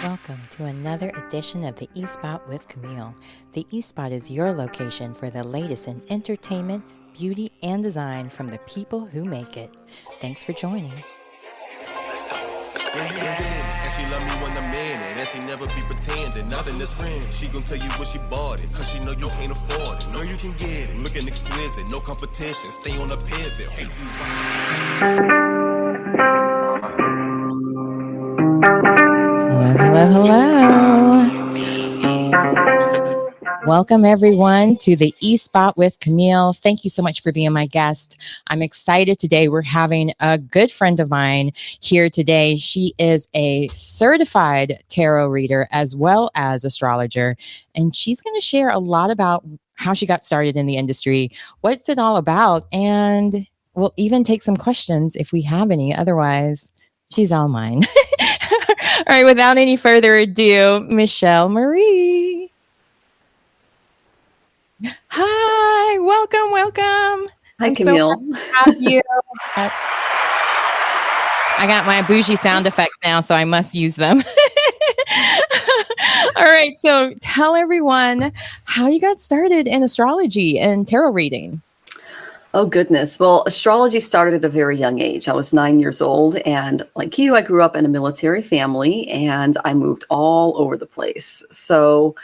Welcome to another edition of the E-Spot with Camille. The E-Spot is your location for the latest in entertainment, beauty, and design from the people who make it. Thanks for joining. And she love me when I'm in it, and she never be pretending. Nothing is friend. She gon' tell you what she bought it, cause she know you can't afford it. Know you can get it, looking exquisite, no competition. Stay on the pivot. Hello. Welcome, everyone, to the E-Spot with Camille. Thank you so much for being my guest. I'm excited today. We're having a good friend of mine here today. She is a certified tarot reader as well as astrologer, and she's going to share a lot about how she got started in the industry, what's it all about, and we'll even take some questions if we have any. Otherwise, she's all mine. All right, without any further ado, Michelle Marie. Hi, welcome. Hi, Camille. So happy to have you. I got my bougie sound effects now, so I must use them. All right, so tell everyone how you got started in astrology and tarot reading. Oh, goodness. Well, astrology started at a very young age. I was 9 years old, and like you, I grew up in a military family, and I moved all over the place. So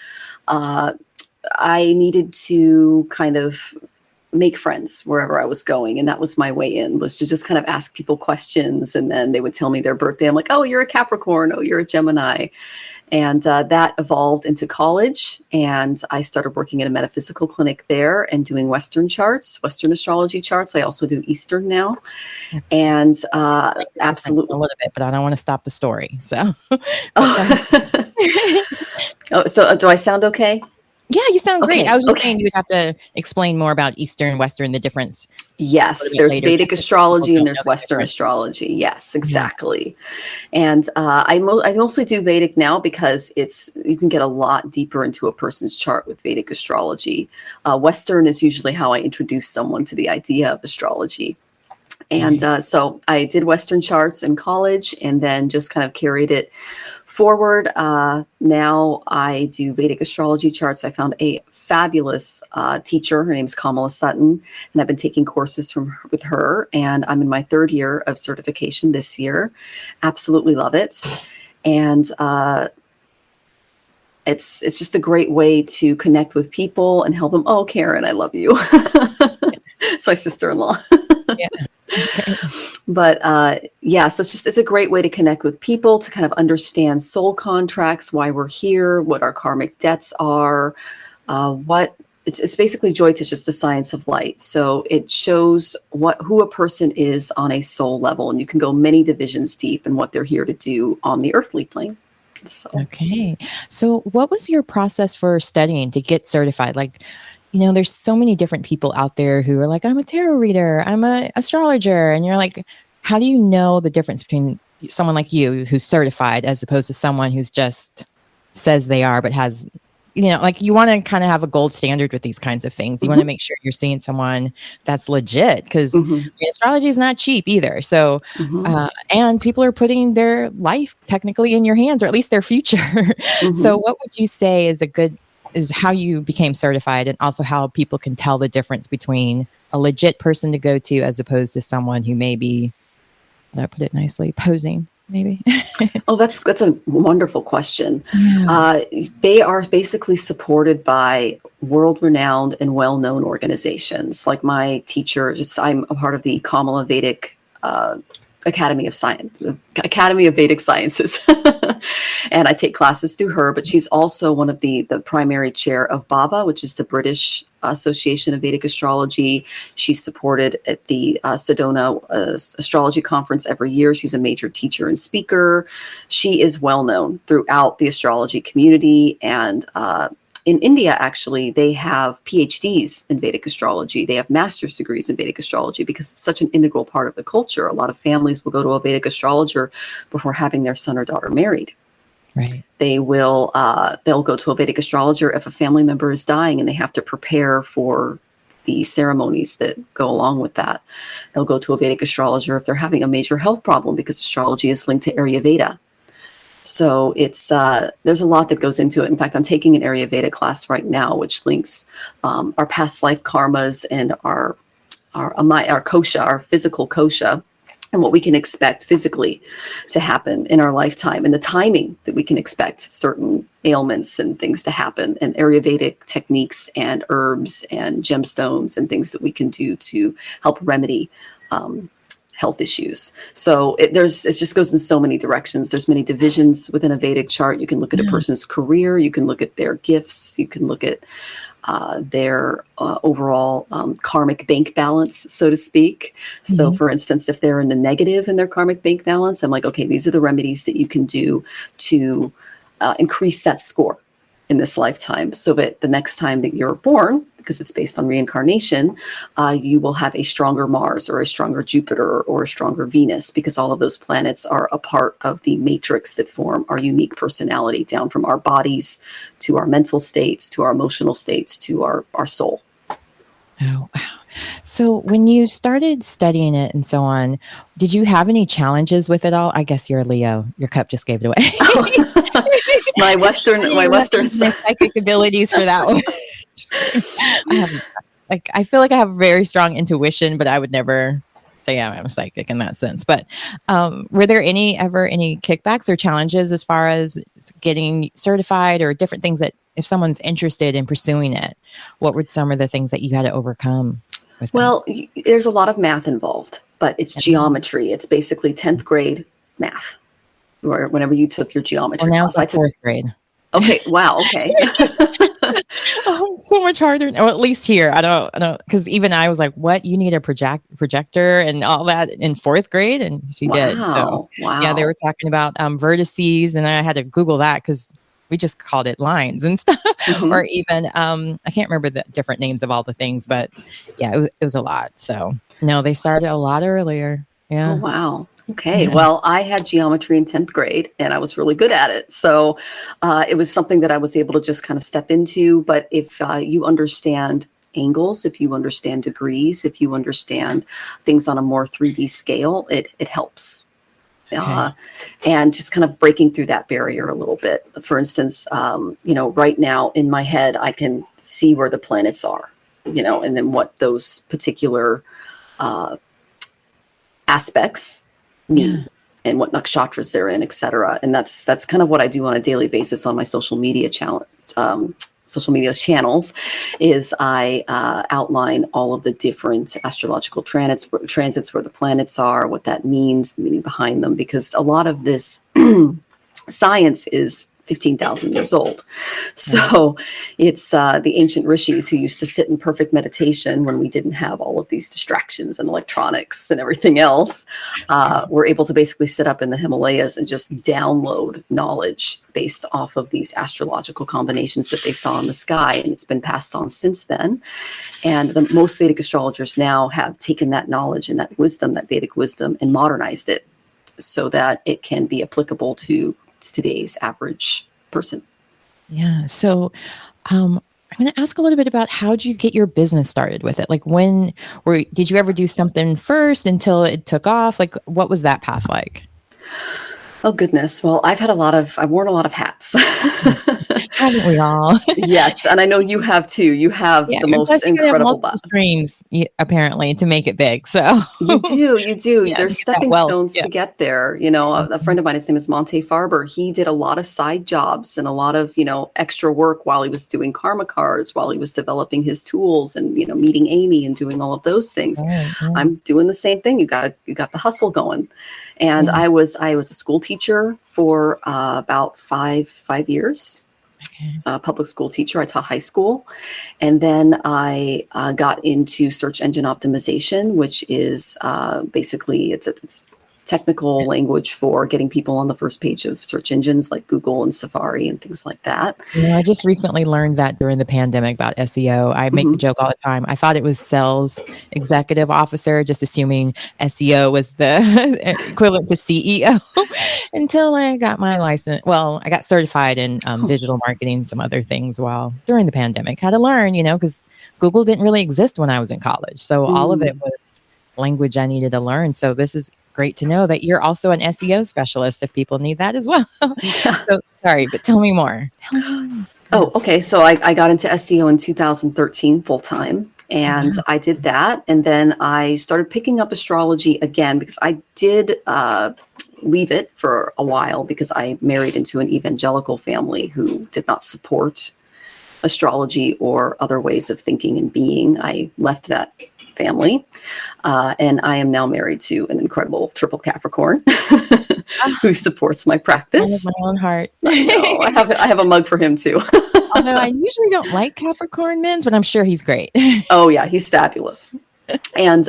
I needed to kind of make friends wherever I was going. And that was my way in, was to just kind of ask people questions. And then they would tell me their birthday. I'm like, oh, you're a Capricorn. Oh, you're a Gemini. And that evolved into college. And I started working at a metaphysical clinic there and doing Western charts, Western astrology charts. I also do Eastern now. And absolutely. A little bit, but I don't want to stop the story. So, so do I sound okay? Yeah, you sound great. Okay, I was just saying you would have to explain more about Eastern, Western, the difference. Yes, there's Vedic astrology and there's Western astrology. Yes, exactly. And I mostly do Vedic now because you can get a lot deeper into a person's chart with Vedic astrology. Western is usually how I introduce someone to the idea of astrology. And so I did Western charts in college and then just kind of carried it forward. Now I do Vedic astrology charts. I found a fabulous teacher. Her name is Camille, and I've been taking courses with her. And I'm in my third year of certification this year. Absolutely love it. And it's just a great way to connect with people and help them. Oh, Karen, I love you. It's my sister-in-law. Yeah. But so it's a great way to connect with people, to kind of understand soul contracts, why we're here, what our karmic debts are, it's basically joy to just the science of light. So it shows who a person is on a soul level, and you can go many divisions deep in what they're here to do on the earthly plane. So. Okay. So what was your process for studying to get certified? Like, there's so many different people out there who are like, I'm a tarot reader, I'm an astrologer. And you're like, how do you know the difference between someone like you who's certified as opposed to someone who's just says they are, but has, you want to kind of have a gold standard with these kinds of things. You want to make sure you're seeing someone that's legit, because astrology is not cheap either. So, and people are putting their life technically in your hands, or at least their future. So what would you say is how you became certified, and also how people can tell the difference between a legit person to go to as opposed to someone who may be, did I put it nicely, posing maybe? Oh, that's a wonderful question. Yeah. They are basically supported by world-renowned and well-known organizations. Like my teacher, I'm a part of the Camille Vedic Academy of Vedic Sciences. And I take classes through her, but she's also one of the primary chair of BAVA, which is the British Association of Vedic Astrology. She's supported at the Sedona Astrology Conference every year. She's a major teacher and speaker. She is well known throughout the astrology community. And in India, actually, they have PhDs in Vedic astrology. They have master's degrees in Vedic astrology because it's such an integral part of the culture. A lot of families will go to a Vedic astrologer before having their son or daughter married. Right. They'll go to a Vedic astrologer if a family member is dying and they have to prepare for the ceremonies that go along with that. They'll go to a Vedic astrologer if they're having a major health problem, because astrology is linked to Ayurveda. So it's there's a lot that goes into it. In fact, I'm taking an Ayurveda class right now, which links our past life karmas and our kosha, our physical kosha, and what we can expect physically to happen in our lifetime, and the timing that we can expect certain ailments and things to happen, and Ayurvedic techniques and herbs and gemstones and things that we can do to help remedy health issues. So it just goes in so many directions. There's many divisions within a Vedic chart. You can look at a person's career. You can look at their gifts. You can look at their overall karmic bank balance, so to speak. So for instance, if they're in the negative in their karmic bank balance, I'm like, okay, these are the remedies that you can do to increase that score in this lifetime, so that the next time that you're born, because it's based on reincarnation, you will have a stronger Mars or a stronger Jupiter or a stronger Venus, because all of those planets are a part of the matrix that form our unique personality, down from our bodies to our mental states, to our emotional states, to our soul. Oh, wow. So when you started studying it and so on, did you have any challenges with it all? I guess you're a Leo. Your cup just gave it away. my Western psychic abilities for that one. I have, I feel like I have very strong intuition, but I would never say I'm a psychic in that sense. But were there ever any kickbacks or challenges as far as getting certified, or different things that, if someone's interested in pursuing it, what were some of the things that you had to overcome? Well, there's a lot of math involved, but it's geometry. It's basically 10th grade math, or whenever you took your geometry. Well, now it's like 4th grade. Okay. Wow. Okay. Oh, so much harder. Or at least here. I don't, because even I was like, what? You need a projector and all that in 4th grade? And she did. So yeah, they were talking about vertices, and I had to Google that because we just called it lines and stuff. Or even, I can't remember the different names of all the things, but yeah, it was a lot. So no, they started a lot earlier. Yeah. Oh, wow. Okay. Well, I had geometry in 10th grade and I was really good at it. So it was something that I was able to just kind of step into. But if you understand angles, if you understand degrees, if you understand things on a more 3D scale, it helps. And just kind of breaking through that barrier a little bit. For instance, right now in my head, I can see where the planets are, and then what those particular aspects mean, and what nakshatras they're in, etc. And that's kind of what I do on a daily basis on my social media channels, is I outline all of the different astrological transits, where the planets are, what that means, the meaning behind them, because a lot of this science is 15,000 years old. So it's the ancient rishis who used to sit in perfect meditation when we didn't have all of these distractions and electronics and everything else, were able to basically sit up in the Himalayas and just download knowledge based off of these astrological combinations that they saw in the sky. And it's been passed on since then. And the most Vedic astrologers now have taken that knowledge and that wisdom, that Vedic wisdom, and modernized it so that it can be applicable to today's average person. Yeah. So I'm going to ask a little bit about, how did you get your business started with it? Like, did you ever do something first until it took off? Like, what was that path like? Oh, goodness. Well, I've worn a lot of hats. Haven't we all? Yes. And I know you have too. You have the most incredible streams, apparently, to make it big. So you do. Yeah, there's stepping stones to get there. A friend of mine, his name is Monte Farber. He did a lot of side jobs and a lot of, extra work while he was doing karma cards, while he was developing his tools and, meeting Amy and doing all of those things. I'm doing the same thing. You got the hustle going. And I was a school teacher for about five years. Public school teacher. I taught high school. And then I got into search engine optimization, which is basically it's technical language for getting people on the first page of search engines like Google and Safari and things like that. Yeah, I just recently learned that during the pandemic about SEO. I make the joke all the time. I thought it was sales executive officer, just assuming SEO was the equivalent to CEO until I got my license. Well, I got certified in digital marketing, some other things during the pandemic. Had to learn, because Google didn't really exist when I was in college. So all of it was language I needed to learn. So this is great to know that you're also an SEO specialist if people need that as well. Yeah. So sorry, but tell me more. Tell me more. Oh, okay. So I got into SEO in 2013 full time. And Wow. I did that. And then I started picking up astrology again because I did leave it for a while because I married into an evangelical family who did not support astrology or other ways of thinking and being. I left that family. And I am now married to an incredible triple Capricorn who supports my Out of practice. my own heart. I know. I have a mug for him too. Although I usually don't like Capricorn men, but I'm sure he's great. Oh yeah, he's fabulous. And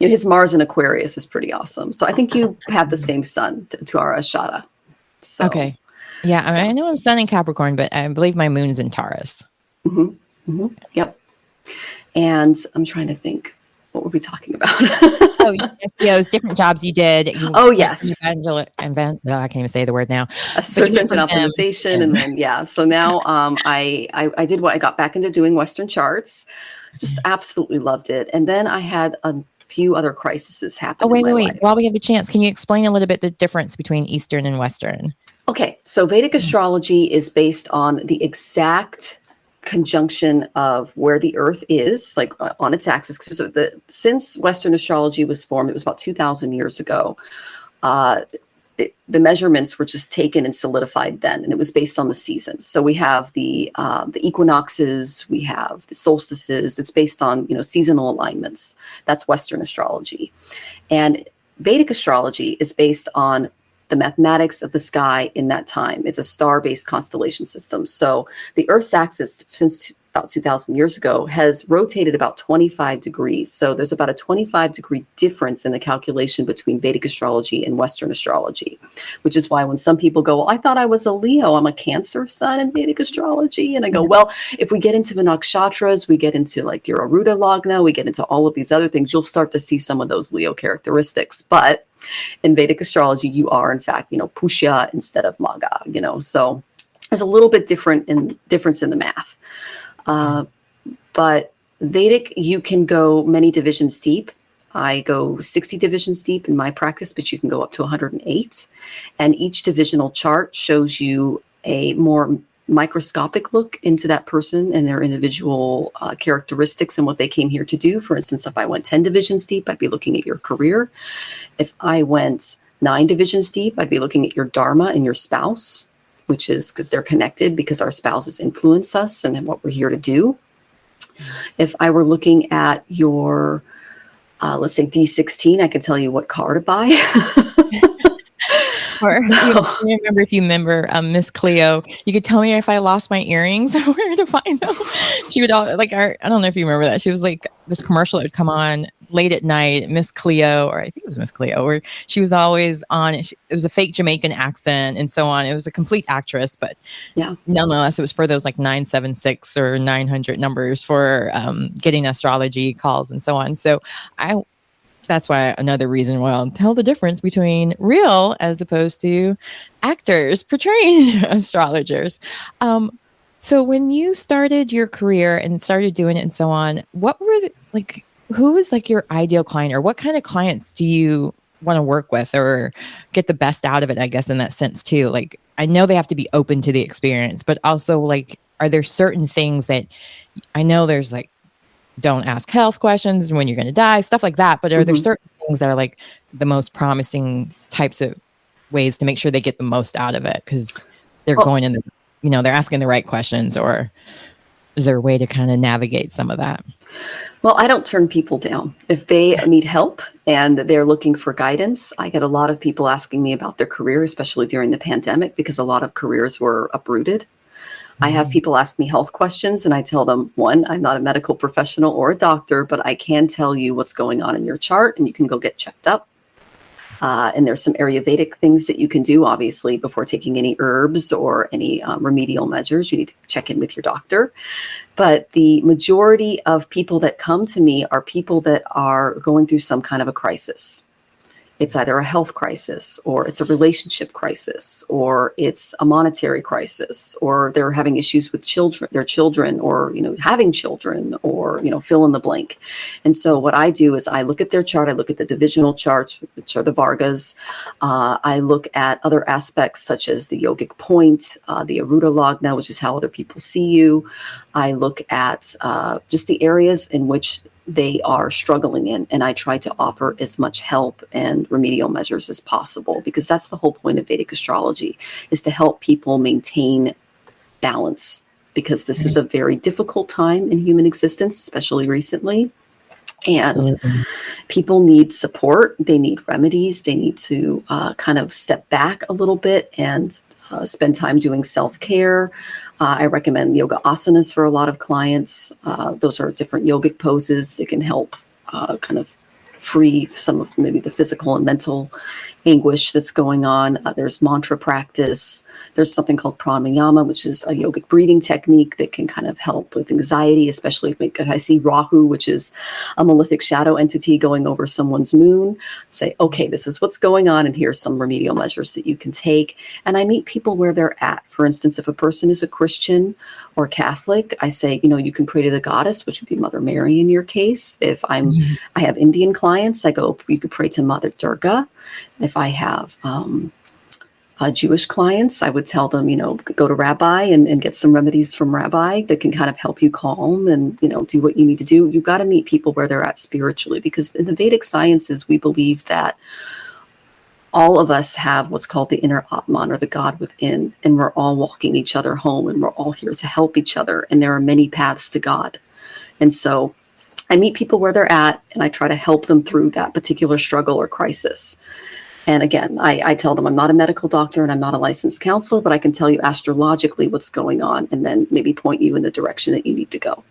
his Mars in Aquarius is pretty awesome. So I think you have the same sun to our Ashada. So Okay. Yeah, I know I'm sun in Capricorn, but I believe my moon's in Taurus. Yep. And I'm trying to think, what were we talking about? Oh, SEOs, different jobs you did. Oh, yes. I can't even say the word now. A search engine optimization. And then, so now I did what I got back into doing Western charts. Just absolutely loved it. And then I had a few other crises happen. Oh, wait. Life. While we have the chance, can you explain a little bit the difference between Eastern and Western? Okay. So Vedic astrology is based on the exact conjunction of where the Earth is, like on its axis. So since Western astrology was formed, it was about 2,000 years ago. The measurements were just taken and solidified then, and it was based on the seasons. So we have the equinoxes, we have the solstices. It's based on seasonal alignments. That's Western astrology, and Vedic astrology is based on the mathematics of the sky in that time. It's a star-based constellation system. So the Earth's axis, since about 2,000 years ago, has rotated about 25 degrees. So there's about a 25-degree difference in the calculation between Vedic astrology and Western astrology, which is why when some people go, well, I thought I was a Leo, I'm a Cancer sun in Vedic astrology. And I go, well, if we get into the nakshatras, we get into like your Aruda Lagna, we get into all of these other things, you'll start to see some of those Leo characteristics. But in Vedic astrology, you are, in fact, Pushya instead of Magha, so there's a little bit difference in the math. But Vedic, you can go many divisions deep. I go 60 divisions deep in my practice, but you can go up to 108. And each divisional chart shows you a more microscopic look into that person and their individual characteristics and what they came here to do. For instance, if I went 10 divisions deep, I'd be looking at your career. If I went 9 divisions deep, I'd be looking at your dharma and your spouse, which is because they're connected because our spouses influence us and what we're here to do. If I were looking at your, let's say D16, I could tell you what car to buy. Or if you remember Miss Cleo, you could tell me if I lost my earrings or where to find them. She would I don't know if you remember that. She was like this commercial that would come on late at night, Miss Cleo, or I think it was Miss Cleo, where she was always on. It was a fake Jamaican accent and so on. It was a complete actress, but nonetheless, it was for those like 976 or 900 numbers for getting astrology calls and so on. So that's why another reason why I'll tell the difference between real as opposed to actors portraying astrologers. So when you started your career and started doing it and so on, what were who was like your ideal client, or what kind of clients do you want to work with or get the best out of it, I guess, in that sense too? Like, I know they have to be open to the experience, but also like, are there certain things that I know there's like, don't ask health questions when you're going to die, stuff like that. But are there certain things that are like the most promising types of ways to make sure they get the most out of it? Because they're going in they're asking the right questions, or is there a way to kind of navigate some of that? Well, I don't turn people down. If they need help and they're looking for guidance, I get a lot of people asking me about their career, especially during the pandemic, because a lot of careers were uprooted. I have people ask me health questions and I tell them, one, I'm not a medical professional or a doctor, but I can tell you what's going on in your chart and you can go get checked up. And there's some Ayurvedic things that you can do, obviously, before taking any herbs or any remedial measures. You need to check in with your doctor. But the majority of people that come to me are people that are going through some kind of a crisis. It's either a health crisis, or it's a relationship crisis, or it's a monetary crisis, or they're having issues with their children, or, having children, or, fill in the blank. And so what I do is I look at their chart. I look at the divisional charts, which are the Vargas. I look at other aspects such as the yogic point, the Aruda Lagna, which is how other people see you. I look at just the areas in which they are struggling in, and I try to offer as much help and remedial measures as possible, because that's the whole point of Vedic astrology, is to help people maintain balance, because this is a very difficult time in human existence, especially recently. And Absolutely. people need support. They need remedies. They need to kind of step back a little bit and spend time doing self-care. I recommend yoga asanas for a lot of clients. Those are different yogic poses that can help kind of free some of maybe the physical and mental anguish that's going on. There's mantra practice. There's something called pranayama, which is a yogic breathing technique that can kind of help with anxiety, especially if I see Rahu, which is a malefic shadow entity going over someone's moon. Say, okay, this is what's going on, and here's some remedial measures that you can take. And I meet people where they're at. For instance, if a person is a Christian or Catholic, I say, you can pray to the goddess, which would be Mother Mary in your case. If I have Indian clients, I go, you could pray to Mother Durga. If I have Jewish clients, I would tell them, go to Rabbi and get some remedies from Rabbi that can kind of help you calm and, do what you need to do. You've got to meet people where they're at spiritually, because in the Vedic sciences, we believe that all of us have what's called the inner Atman, or the God within, and we're all walking each other home, and we're all here to help each other. And there are many paths to God. And so I meet people where they're at, and I try to help them through that particular struggle or crisis. And again, I tell them I'm not a medical doctor and I'm not a licensed counselor, but I can tell you astrologically what's going on, and then maybe point you in the direction that you need to go.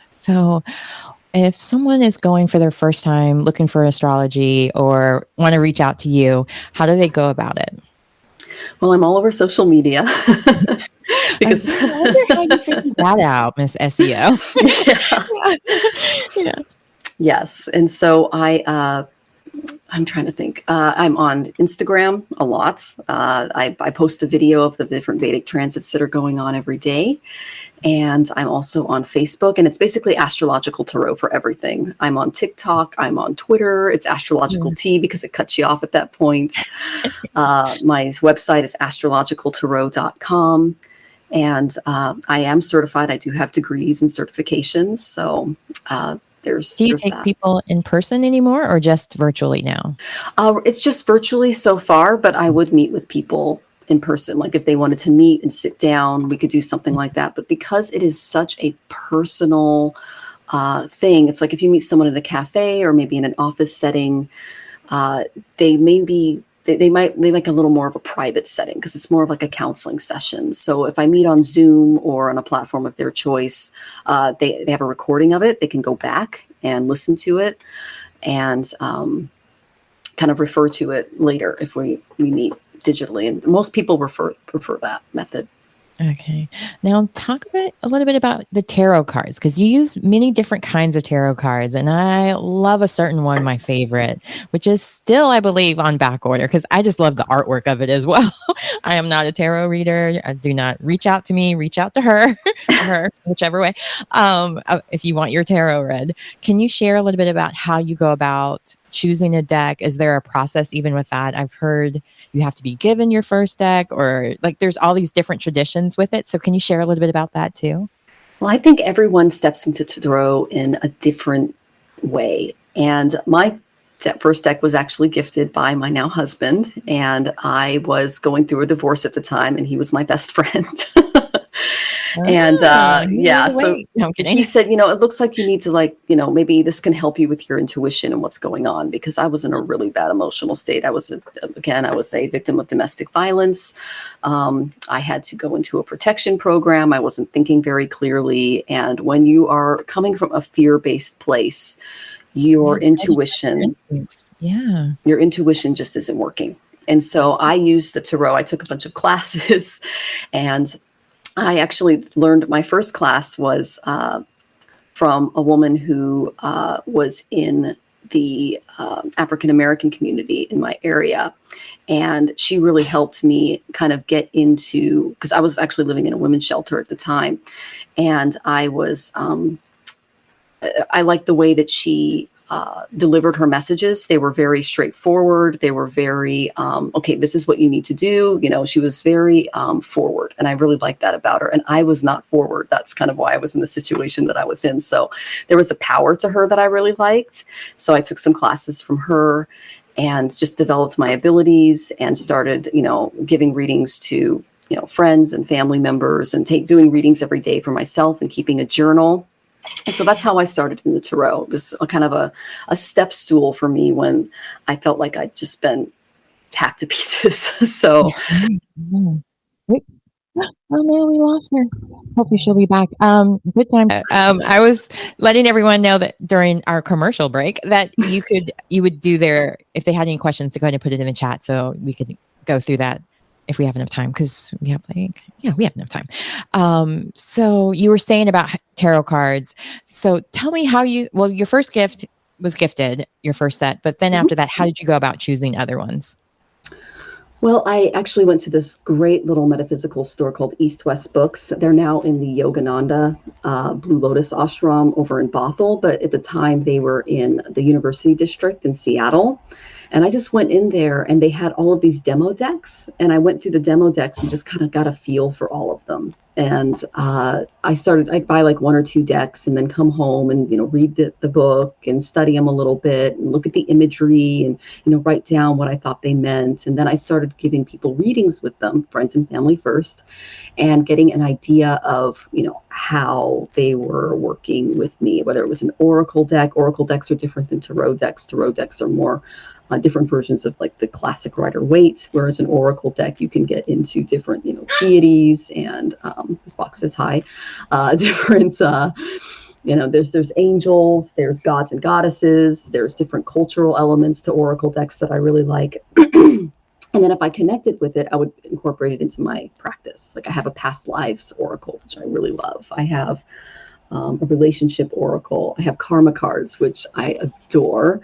So if someone is going for their first time looking for astrology or want to reach out to you, how do they go about it? Well, I'm all over social media. Because I wonder how you figured that out, Miss SEO. Yeah. Yes. And so I'm trying to think. I'm on Instagram a lot. I post a video of the different Vedic transits that are going on every day. And I'm also on Facebook, and it's basically astrological tarot for everything. I'm on TikTok. I'm on Twitter. It's astrological tea because it cuts you off at that point. My website is astrologicaltarot.com. And I am certified. I do have degrees and certifications. So do you take that. People in person anymore, or just virtually now? It's just virtually so far, but I would meet with people in person. Like if they wanted to meet and sit down, we could do something like that. But because it is such a personal thing, it's like if you meet someone in a cafe or maybe in an office setting, they might like a little more of a private setting, because it's more of like a counseling session. So if I meet on Zoom or on a platform of their choice, they have a recording of it. They can go back and listen to it and kind of refer to it later if we meet digitally. And most people prefer that method. Okay. Now talk a little bit about the tarot cards, because you use many different kinds of tarot cards, and I love a certain one, my favorite, which is still, I believe, on back order, because I just love the artwork of it as well. I am not a tarot reader. Do not reach out to me, reach out to her, whichever way. If you want your tarot read, can you share a little bit about how you go about choosing a deck? Is there a process even with that? I've heard you have to be given your first deck, or like there's all these different traditions with it. So can you share a little bit about that too? Well, I think everyone steps into tarot in a different way. And my first deck was actually gifted by my now husband. And I was going through a divorce at the time, and he was my best friend. And so No, I'm kidding. he said, it looks like you need to maybe this can help you with your intuition and what's going on, because I was in a really bad emotional state. I was a victim of domestic violence. I had to go into a protection program. I wasn't thinking very clearly. And when you are coming from a fear-based place, your intuition just isn't working. And so I used the tarot. I took a bunch of classes, and I actually learned my first class was from a woman who was in the African American community in my area. And she really helped me kind of get into, because I was actually living in a women's shelter at the time. And I liked the way that she delivered her messages. They were very straightforward. They were very, okay, this is what you need to do. You know, she was very forward. And I really liked that about her. And I was not forward. That's kind of why I was in the situation that I was in. So there was a power to her that I really liked. So I took some classes from her and just developed my abilities and started, you know, giving readings to, you know, friends and family members, and doing readings every day for myself and keeping a journal. So that's how I started in the tarot. It was a kind of a step stool for me when I felt like I'd just been hacked to pieces. So Wait. Oh no, we lost her. Hopefully she'll be back. Good time. I was letting everyone know that during our commercial break that you would do if they had any questions, to go ahead and put it in the chat so we could go through that if we have enough time, because we have enough time. So you were saying about tarot cards. So tell me how your first gift was gifted, your first set, but then after that, how did you go about choosing other ones? Well, I actually went to this great little metaphysical store called East West Books. They're now in the Yogananda Blue Lotus Ashram over in Bothell, but at the time they were in the University District in Seattle. And I just went in there and they had all of these demo decks. And I went through the demo decks and just kind of got a feel for all of them. And I'd buy like 1 or 2 decks and then come home and, you know, read the book and study them a little bit and look at the imagery and, you know, write down what I thought they meant. And then I started giving people readings with them, friends and family first, and getting an idea of, you know, how they were working with me, whether it was an oracle deck. Oracle decks are different than tarot decks. Tarot decks are more different versions of like the classic Rider-Waite, whereas an oracle deck, you can get into different, you know, deities and this box is high, different, you know, there's angels, there's gods and goddesses, there's different cultural elements to oracle decks that I really like. And then if I connected with it, I would incorporate it into my practice. Like I have a past lives oracle, which I really love. I have a relationship oracle. I have karma cards, which I adore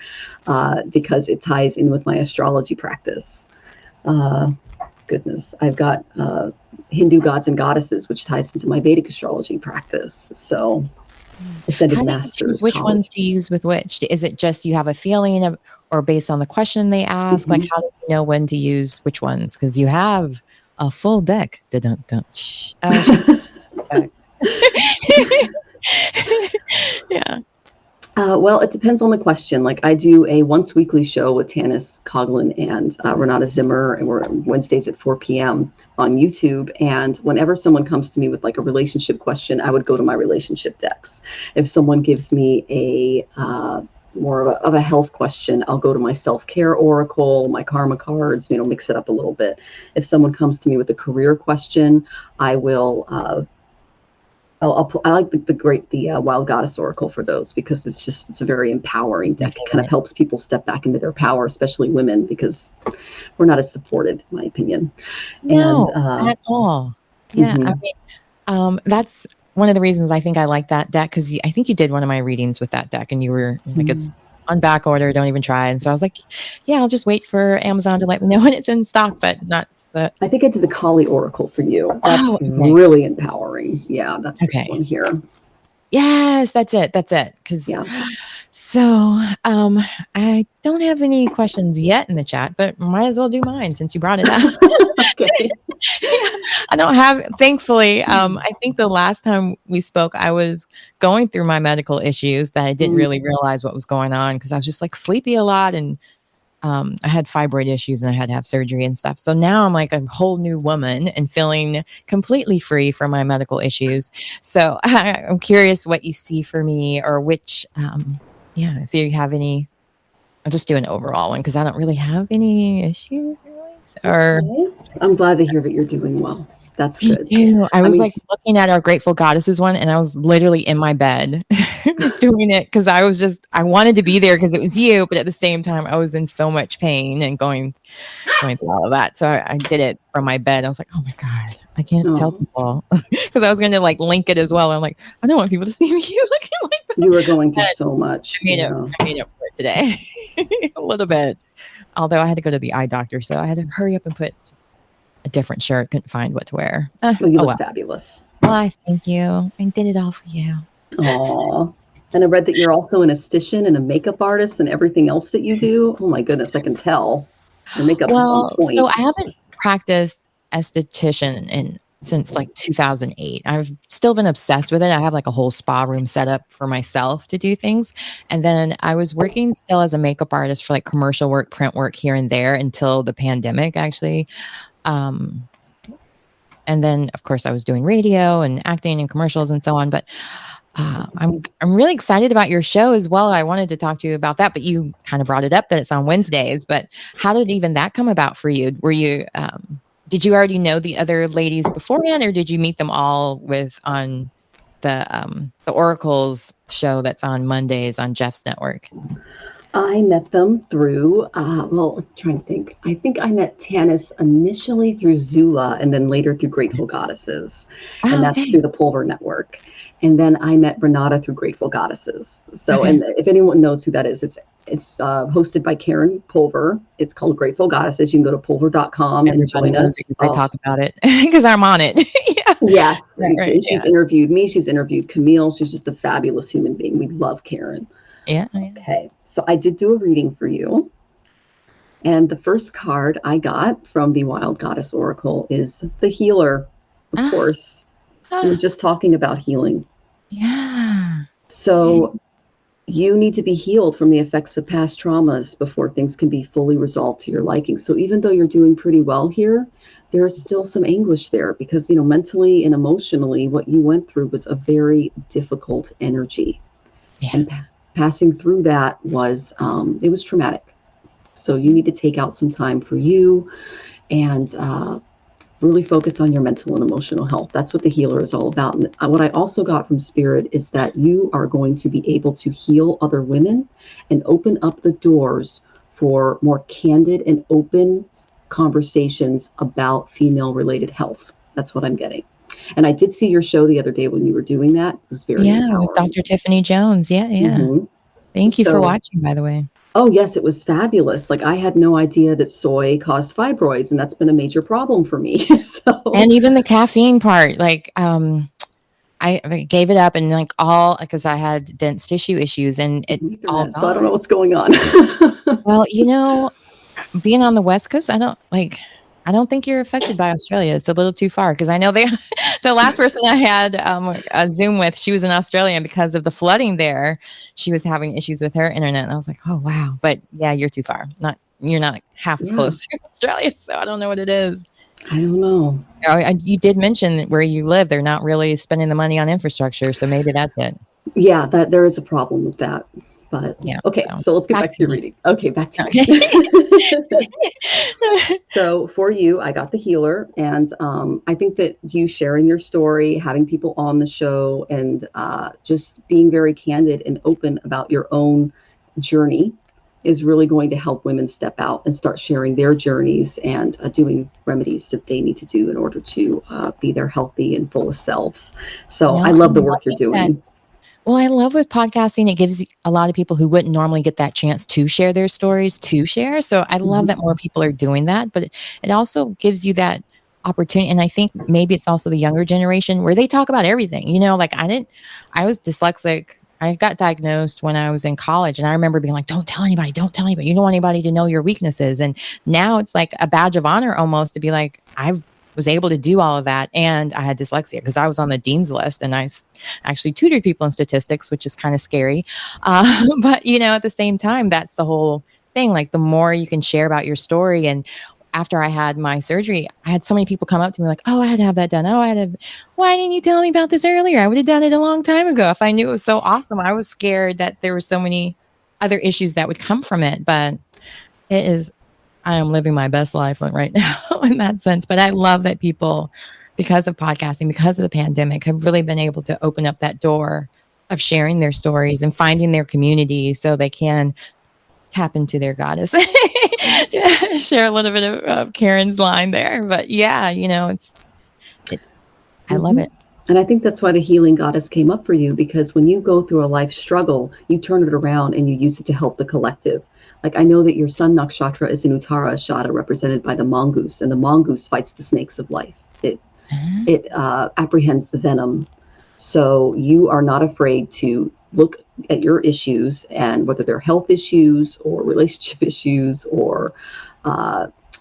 because it ties in with my astrology practice. Goodness, I've got Hindu gods and goddesses, which ties into my Vedic astrology practice. So ascended masters. Which ones to use with which? Is it just you have a feeling of, or based on the question they ask? Like how do you know when to use which ones? Because you have a full deck. Yeah. Well, it depends on the question. Like I do a once weekly show with Tanis Coughlin and Renata Zimmer, and we're Wednesdays at 4 p.m. on YouTube. And whenever someone comes to me with like a relationship question, I would go to my relationship decks. If someone gives me a more of a health question, I'll go to my self-care oracle, my karma cards, you know, mix it up a little bit. If someone comes to me with a career question, I will I like the Wild Goddess Oracle for those, because it's a very empowering deck. It kind of helps people step back into their power, especially women, because we're not as supported, in my opinion. No, at all. Yeah, I mean, that's one of the reasons I think I like that deck, because I think you did one of my readings with that deck, and you were like, it's on back order, don't even try. And so I was like, yeah, I'll just wait for Amazon to let me know when it's in stock, but not the... I think I did the Kali Oracle for you. That's really empowering. Yeah, that's this one here. Yes, that's it. Because so I don't have any questions yet in the chat, but might as well do mine since you brought it up. Okay. I don't have, thankfully, I think the last time we spoke, I was going through my medical issues that I didn't really realize what was going on, because I was just like sleepy a lot, and I had fibroid issues and I had to have surgery and stuff. So now I'm like a whole new woman and feeling completely free from my medical issues. So I'm curious what you see for me, or which, if you have any. I'll just do an overall one because I don't really have any issues really. I'm glad to hear that you're doing well. That's good. I was like looking at our Grateful Goddesses one, and I was literally in my bed doing it because I wanted to be there because it was you, but at the same time I was in so much pain and going through all of that. So I did it from my bed. I was like, oh my God, I can't tell people, because I was going to like link it as well. I'm like, I don't want people to see me looking like that. You were going through so much. I made up for it. today. A little bit. Although I had to go to the eye doctor, so I had to hurry up and put just a different shirt. Couldn't find what to wear. Well, you Oh look well. fabulous. Well, I thank you. I did it all for you. Aw. And I read that you're also an esthetician and a makeup artist and everything else that you do. Oh my goodness, I can tell. Your makeup is on Well, so point. I haven't practiced esthetician since like 2008. I've still been obsessed with it. I have like a whole spa room set up for myself to do things. And then I was working still as a makeup artist for like commercial work, print work here and there until the pandemic actually. Um, and then of course I was doing radio and acting and commercials and so on. But I'm really excited about your show as well. I wanted to talk to you about that, but you kind of brought it up that it's on Wednesdays. But how did even that come about for you? Were you did you already know the other ladies beforehand, or did you meet them all on the Oracle's show that's on Mondays on Jeff's network? I met them through, well, I'm trying to think. I think I met Tanis initially through Zula and then later through Grateful Goddesses. And Oh, that's okay. through the Pulver Network. And then I met Renata through Grateful Goddesses. So, Okay. and if anyone knows who that is, it's hosted by Karen Pulver. It's called Grateful Goddesses. You can go to pulver.com and Everybody join knows us. it because I talk about it because I'm on it. Yeah. Yes. Right. And she's interviewed me. She's interviewed Camille. She's just a fabulous human being. We love Karen. Yeah. Okay. So I did do a reading for you. And the first card I got from the Wild Goddess Oracle is the Healer, of course. We were just talking about healing. Yeah. So you need to be healed from the effects of past traumas before things can be fully resolved to your liking. So even though you're doing pretty well here, there is still some anguish there because, mentally and emotionally, what you went through was a very difficult energy. Yeah. And passing through that was, it was traumatic. So you need to take out some time for you and really focus on your mental and emotional health. That's what the Healer is all about. And what I also got from Spirit is that you are going to be able to heal other women and open up the doors for more candid and open conversations about female-related health. That's what I'm getting. And I did see your show the other day when you were doing that. It was very empowering. With Dr. Tiffany Jones. Yeah. Mm-hmm. Thank you for watching, by the way. Oh, yes, it was fabulous. Like, I had no idea that soy caused fibroids, and that's been a major problem for me. And even the caffeine part, like, I gave it up and like because I had dense tissue issues and it's all gone. So I don't know what's going on. Well, being on the West Coast, I don't think you're affected by Australia. It's a little too far because I know the last person I had a Zoom with, she was in Australia, and because of the flooding there, she was having issues with her internet. And I was like, oh wow, but yeah, you're too far. You're not half as close to Australia, so I don't know what it is. I don't know. You did mention where you live, they're not really spending the money on infrastructure, so maybe that's it. Yeah, that there is a problem with that. But yeah. Okay, so let's get back to your reading. Okay, back to you. So for you, I got the Healer, and I think that you sharing your story, having people on the show, and just being very candid and open about your own journey is really going to help women step out and start sharing their journeys and doing remedies that they need to do in order to be their healthy and fullest selves. So I love the work you're doing. Well, I love with podcasting, it gives a lot of people who wouldn't normally get that chance to share their stories to share. So I love that more people are doing that, but it also gives you that opportunity. And I think maybe it's also the younger generation where they talk about everything, like I was dyslexic. I got diagnosed when I was in college, and I remember being like, don't tell anybody. You don't want anybody to know your weaknesses. And now it's like a badge of honor almost to be like, I was able to do all of that. And I had dyslexia because I was on the dean's list, and I actually tutored people in statistics, which is kind of scary. But, at the same time, that's the whole thing. Like the more you can share about your story. And after I had my surgery, I had so many people come up to me like, oh, I had to have that done. Why didn't you tell me about this earlier? I would have done it a long time ago if I knew it was so awesome. I was scared that there were so many other issues that would come from it, but I am living my best life right now in that sense. But I love that people, because of podcasting, because of the pandemic, have really been able to open up that door of sharing their stories and finding their community so they can tap into their goddess. Share a little bit of Karen's line there. But yeah, I love it. And I think that's why the healing goddess came up for you, because when you go through a life struggle, you turn it around and you use it to help the collective. Like, I know that your sun nakshatra is an Uttara Ashada, represented by the mongoose, and the mongoose fights the snakes of life. It apprehends the venom. So you are not afraid to look at your issues, and whether they're health issues or relationship issues or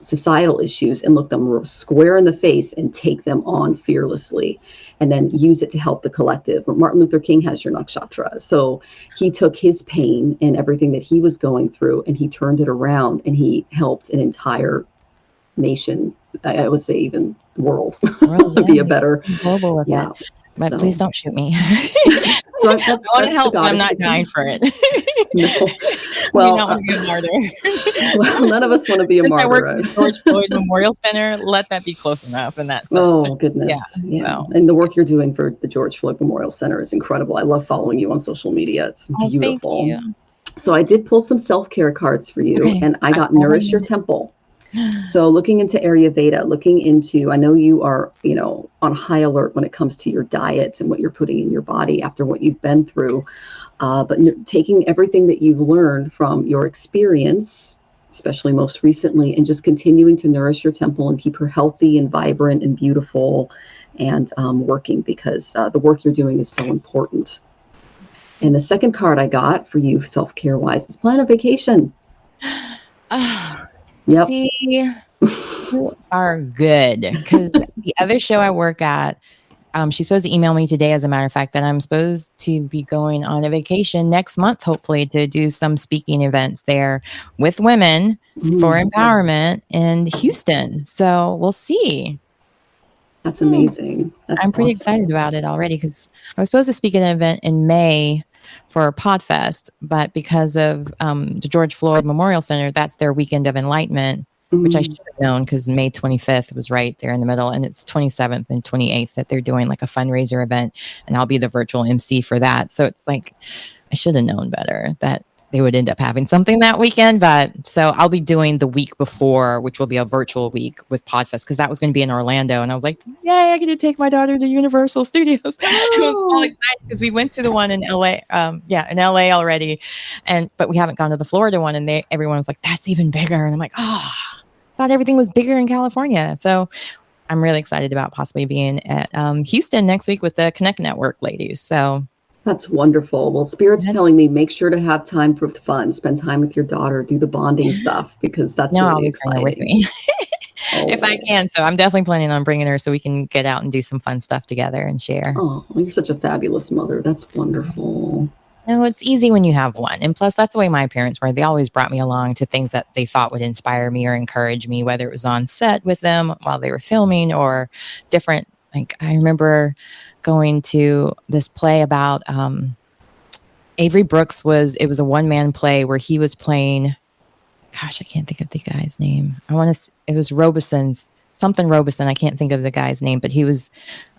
societal issues, and look them square in the face and take them on fearlessly, and then use it to help the collective. Martin Luther King has your nakshatra. So he took his pain and everything that he was going through, and he turned it around, and he helped an entire nation, I would say even the world, be a better global with yeah. it. But please don't shoot me. So I want to help, but I'm not dying for it. No. Well, I do not want to be a martyr. Well, none of us want to be a martyr. I work at the George Floyd Memorial Center. Let that be close enough in that sense. Oh, goodness. Yeah. So. And the work you're doing for the George Floyd Memorial Center is incredible. I love following you on social media. It's beautiful. Thank you. So I did pull some self-care cards for you, and I got Nourish Your Temple. So looking into Ayurveda, looking into, I know you are, on high alert when it comes to your diet and what you're putting in your body after what you've been through. But taking everything that you've learned from your experience, especially most recently, and just continuing to nourish your temple and keep her healthy and vibrant and beautiful and working, because the work you're doing is so important. And the second card I got for you, self-care wise, is plan a vacation. Yep. See, you are good, because the other show I work at, she's supposed to email me today, as a matter of fact, that I'm supposed to be going on a vacation next month, hopefully, to do some speaking events there with women for empowerment in Houston. So we'll see. That's amazing. I'm pretty excited about it already, because I was supposed to speak at an event in May for Podfest, but because of the George Floyd Memorial Center, that's their weekend of enlightenment, which I should have known, because May 25th was right there in the middle, and it's 27th and 28th that they're doing like a fundraiser event, and I'll be the virtual MC for that. So it's like, I should have known better that they would end up having something that weekend. But so I'll be doing the week before, which will be a virtual week with Podfest, because that was going to be in Orlando. And I was like, yay, I get to take my daughter to Universal Studios. I was all excited, because we went to the one in LA. In LA already. But we haven't gone to the Florida one. And everyone was like, that's even bigger. And I'm like, I thought everything was bigger in California. So I'm really excited about possibly being at Houston next week with the Connect Network ladies. So that's wonderful. Well, Spirit's telling me, make sure to have time for fun, spend time with your daughter, do the bonding stuff, because that's really exciting. With me. If I can. So I'm definitely planning on bringing her so we can get out and do some fun stuff together and share. Oh, you're such a fabulous mother. That's wonderful. No, it's easy when you have one. And plus, that's the way my parents were. They always brought me along to things that they thought would inspire me or encourage me, whether it was on set with them while they were filming or different. Like, I remember going to this play about Avery Brooks. It was a one-man play where he was playing, gosh, I can't think of the guy's name. It was something Robeson. I can't think of the guy's name, but he was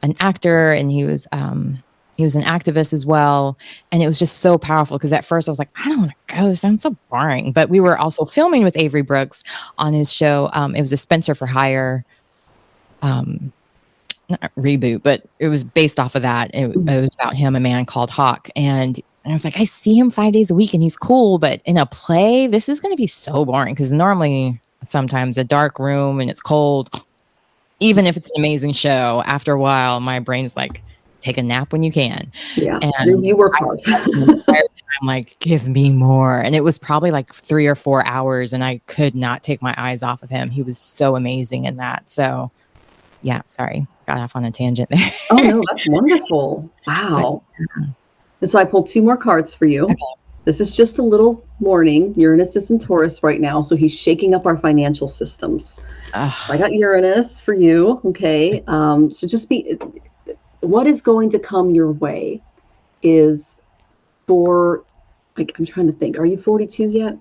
an actor, and he was an activist as well. And it was just so powerful, because at first I was like, I don't want to go. This sounds so boring. But we were also filming with Avery Brooks on his show. It was a Spencer for Hire not reboot, but it was based off of that. It was about him, a man called Hawk. And I was like, I see him 5 days a week and he's cool, but in a play, this is going to be so boring, because normally sometimes a dark room and it's cold, even if it's an amazing show, after a while, my brain's like, take a nap when you can. Yeah, and you work hard. I'm like, give me more. And it was probably like 3 or 4 hours, and I could not take my eyes off of him. He was so amazing in that. So yeah, sorry, got off on a tangent there. Oh no, that's wonderful. Wow. And so I pulled 2 more cards for you. Okay. This is just a little warning. Uranus is in Taurus right now, so he's shaking up our financial systems. So I got Uranus for you. Okay. So just what is going to come your way is for, like, I'm trying to think. Are you 42 yet?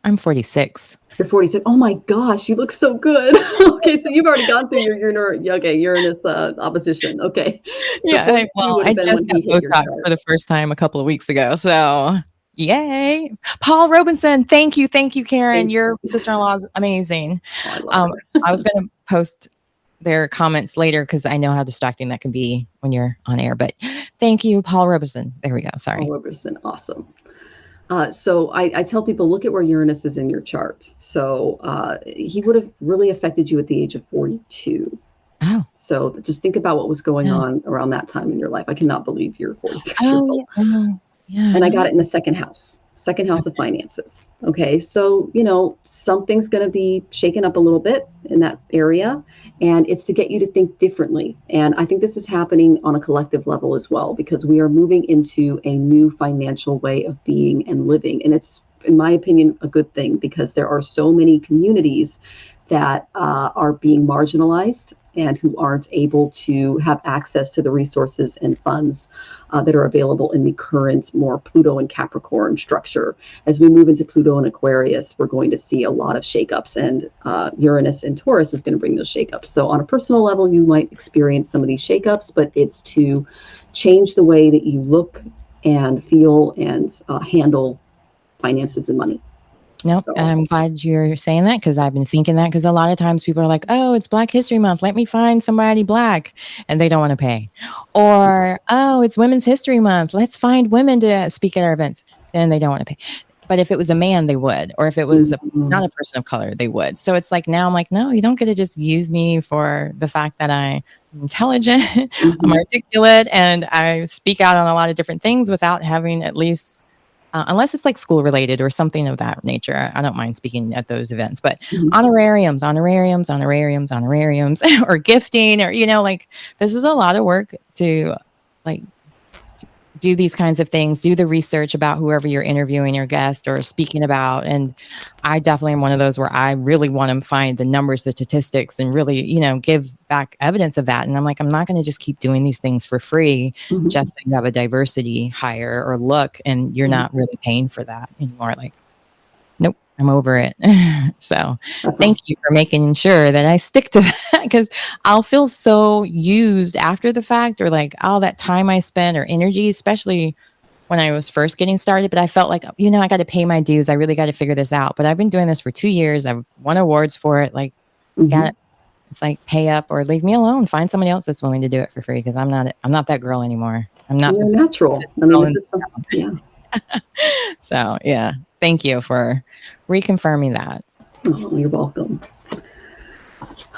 I'm 46. You're 46. Oh my gosh, you look so good. Okay, so you've already gone through your Uranus opposition. Okay. Yeah, I just got Botox for the first time a couple of weeks ago. So yay. Paul Robinson, thank you, Karen. Your sister-in-law is amazing. I was going to post their comments later because I know how distracting that can be when you're on air. But thank you, Paul Robeson. There we go. Paul Sorry. Roberson, awesome. So I tell people, look at where Uranus is in your chart. So he would have really affected you at the age of 42. Oh, So just think about what was going yeah. on around that time in your life. I cannot believe you're 46 years Oh, old. yeah. Oh, yeah. And I got it in the second house of finances. Okay. So, something's going to be shaken up a little bit in that area. And it's to get you to think differently. And I think this is happening on a collective level as well, because we are moving into a new financial way of being and living. And it's, in my opinion, a good thing, because there are so many communities that are being marginalized and who aren't able to have access to the resources and funds that are available in the current more Pluto and Capricorn structure. As we move into Pluto and Aquarius, we're going to see a lot of shakeups, and Uranus and Taurus is going to bring those shakeups. So on a personal level, you might experience some of these shakeups, but it's to change the way that you look and feel and handle finances and money. Nope. So, I'm glad you're saying that because I've been thinking that because a lot of times people are like, oh, it's Black History Month. Let me find somebody Black. And they don't want to pay. Or, oh, it's Women's History Month. Let's find women to speak at our events. Then they don't want to pay. But if it was a man, they would. Or if it was not a person of color, they would. So it's like now I'm like, no, you don't get to just use me for the fact that I'm intelligent, I'm articulate, and I speak out on a lot of different things without having at least unless it's like school related or something of that nature. I don't mind speaking at those events, but honorariums, or gifting, or, like this is a lot of work to like do these kinds of things, do the research about whoever you're interviewing your guest or speaking about. And I definitely am one of those where I really want to find the numbers, the statistics, and really, give back evidence of that. And I'm like, I'm not going to just keep doing these things for free just so you have a diversity hire or look, and you're not really paying for that anymore. Like, nope, I'm over it. So thank you for making sure that I stick to that, because I'll feel so used after the fact, or like all that time I spent or energy, especially when I was first getting started. But I felt like, I got to pay my dues. I really got to figure this out. But I've been doing this for 2 years. I've won awards for it. Like, it's like pay up or leave me alone. Find somebody else that's willing to do it for free, because I'm not that girl anymore. I'm not. You're natural. I mean, this is something. Yeah. So yeah, thank you for reconfirming that. Oh, you're welcome.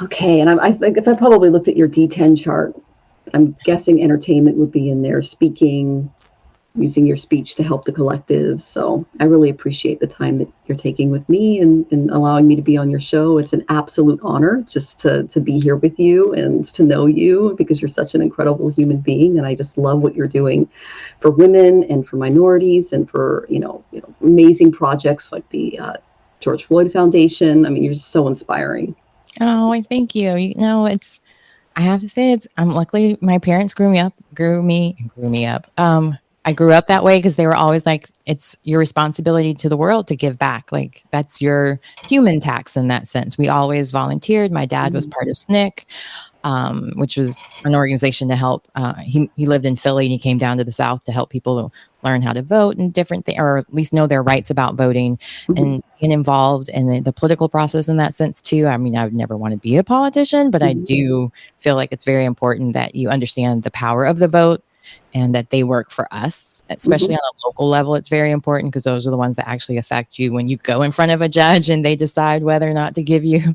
Okay, and I think if I probably looked at your D10 chart, I'm guessing entertainment would be in there, speaking, using your speech to help the collective. So I really appreciate the time that you're taking with me and allowing me to be on your show. It's an absolute honor just to be here with you and to know you, because you're such an incredible human being. And I just love what you're doing for women and for minorities, and for, amazing projects like the George Floyd Foundation. I mean, you're just so inspiring. Oh, I thank you. I have to say, luckily my parents grew me up. I grew up that way because they were always like, it's your responsibility to the world to give back. Like, that's your human tax in that sense. We always volunteered. My dad was part of SNCC, which was an organization to help. He lived in Philly, and he came down to the South to help people learn how to vote and different things, or at least know their rights about voting, and being involved in the political process in that sense too. I mean, I would never want to be a politician, but I do feel like it's very important that you understand the power of the vote, and that they work for us, especially on a local level. It's very important, because those are the ones that actually affect you when you go in front of a judge and they decide whether or not to give you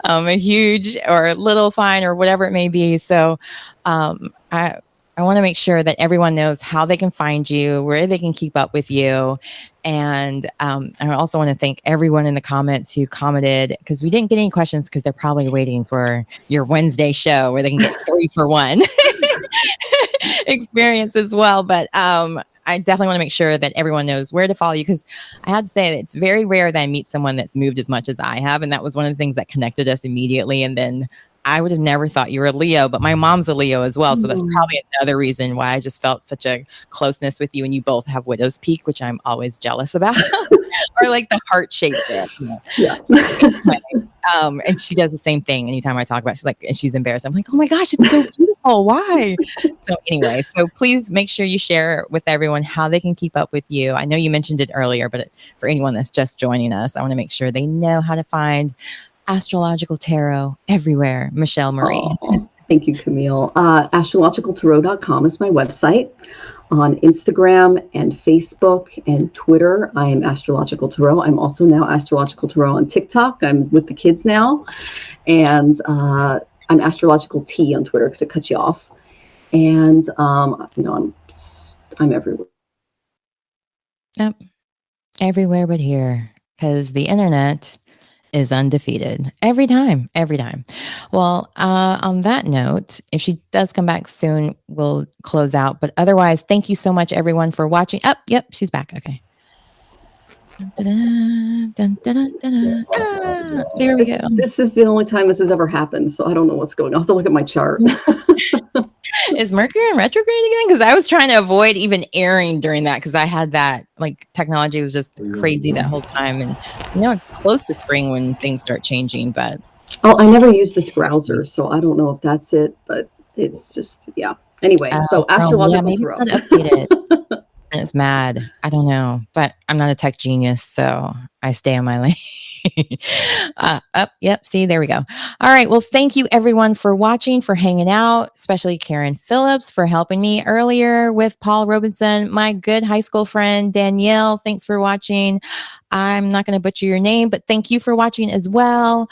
a huge or a little fine or whatever it may be. So I want to make sure that everyone knows how they can find you, where they can keep up with you. And I also want to thank everyone in the comments who commented, because we didn't get any questions because they're probably waiting for your Wednesday show where they can get 3 for 1 experience as well. But I definitely want to make sure that everyone knows where to follow you, because I have to say that it's very rare that I meet someone that's moved as much as I have. And that was one of the things that connected us immediately. And then I would have never thought you were a Leo, but my mom's a Leo as well. So that's probably another reason why I just felt such a closeness with you. And you both have widow's peak, which I'm always jealous about, or like the heart shape there. Yeah. So anyway, and she does the same thing. Anytime I talk about it, she's like, and she's embarrassed. I'm like, oh my gosh, it's so beautiful. Why? So anyway, so please make sure you share with everyone how they can keep up with you. I know you mentioned it earlier, but for anyone that's just joining us, I want to make sure they know how to find Astrological Tarot everywhere, Michelle Marie. Oh, thank you, Camille. Astrologicaltarot.com is my website. On Instagram and Facebook and Twitter, I am Astrological Tarot. I'm also now Astrological Tarot on TikTok. I'm with the kids now. And I'm Astrological T on Twitter because it cuts you off. And, I'm everywhere. Yep. Everywhere but here, because the internet is undefeated every time. Well, on that note, if she does come back soon, we'll close out. But otherwise, thank you so much, everyone, for watching. Yep, she's back. Okay. There we go. This is the only time this has ever happened, so I don't know what's going on. I'll have to look at my chart. Is Mercury in retrograde again? Because I was trying to avoid even airing during that because I had that, like, technology was just crazy that whole time. And it's close to spring when things start changing, but... Oh, I never use this browser, so I don't know if that's it, but it's just, yeah. Anyway, so Astrological Tarot. Maybe it's not updated. And it's mad. I don't know, but I'm not a tech genius, so I stay on my lane. Yep. See, there we go. All right. Well, thank you everyone for watching, for hanging out, especially Karen Phillips for helping me earlier with Paul Robinson, my good high school friend, Danielle. Thanks for watching. I'm not going to butcher your name, but thank you for watching as well.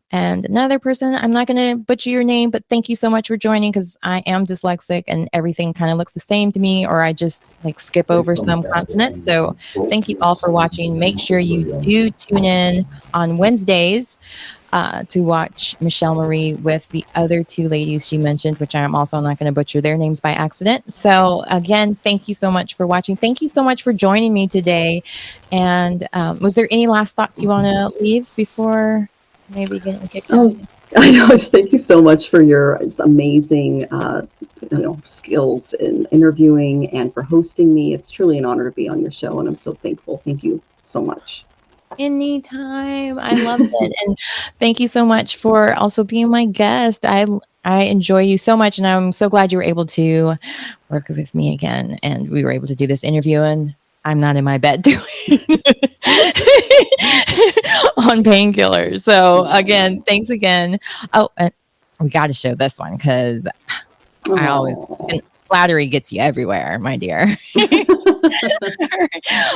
And another person, I'm not going to butcher your name, but thank you so much for joining because I am dyslexic and everything kind of looks the same to me, or I just like skip over some consonants. So thank you all for watching. Make sure you do tune in on Wednesdays to watch Michelle Marie with the other two ladies she mentioned, which I'm also not going to butcher their names by accident. So again, thank you so much for watching. Thank you so much for joining me today. And was there any last thoughts you want to leave before maybe getting kicked out? I know. Thank you so much for your amazing, skills in interviewing and for hosting me. It's truly an honor to be on your show, and I'm so thankful. Thank you so much. Anytime. I love it. And thank you so much for also being my guest. I enjoy you so much, and I'm so glad you were able to work with me again, and we were able to do this interview, and I'm not in my bed doing on painkillers. So again, thanks again. Oh, and we got to show this one because I always, flattery gets you everywhere, my dear.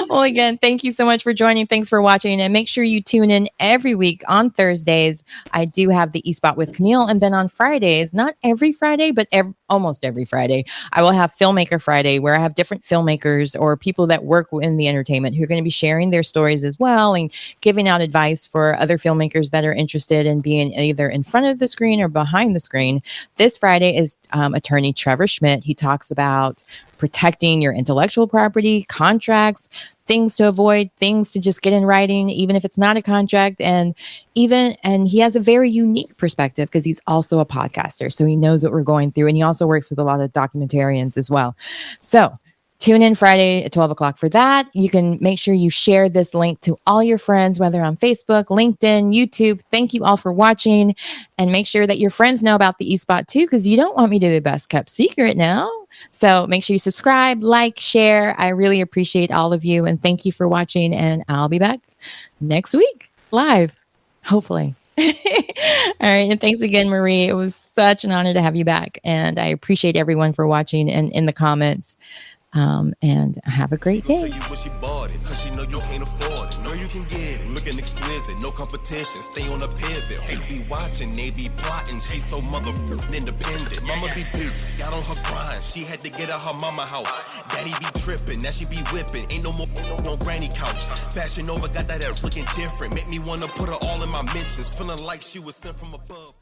Well, again, thank you so much for joining. Thanks for watching. And make sure you tune in every week on Thursdays. I do have the eSpot with Camille. And then on Fridays, not every Friday, but almost every Friday, I will have Filmmaker Friday, where I have different filmmakers or people that work in the entertainment who are going to be sharing their stories as well and giving out advice for other filmmakers that are interested in being either in front of the screen or behind the screen. This Friday is attorney Trevor Schmidt. He talks about protecting your intellectual property, contracts, things to avoid, things to just get in writing, even if it's not a contract. And he has a very unique perspective because he's also a podcaster. So he knows what we're going through. And he also works with a lot of documentarians as well. So tune in Friday at 12 o'clock for that. You can make sure you share this link to all your friends, whether on Facebook, LinkedIn, YouTube. Thank you all for watching. And make sure that your friends know about the eSpot too, because you don't want me to be the best kept secret now. So make sure you subscribe, like, share. I really appreciate all of you. And thank you for watching. And I'll be back next week live, hopefully. All right. And thanks again, Marie. It was such an honor to have you back. And I appreciate everyone for watching and in the comments. And have a great day. Looking exquisite, no competition, stay on a pivot. Who be watching, they be plotting. She's so motherfucking independent. Mama be big, got on her grind. She had to get out her mama house. Daddy be tripping, now she be whipping. Ain't no more on granny couch. Fashion over, got that air looking different. Make me wanna put her all in my mentions. Feeling like she was sent from above.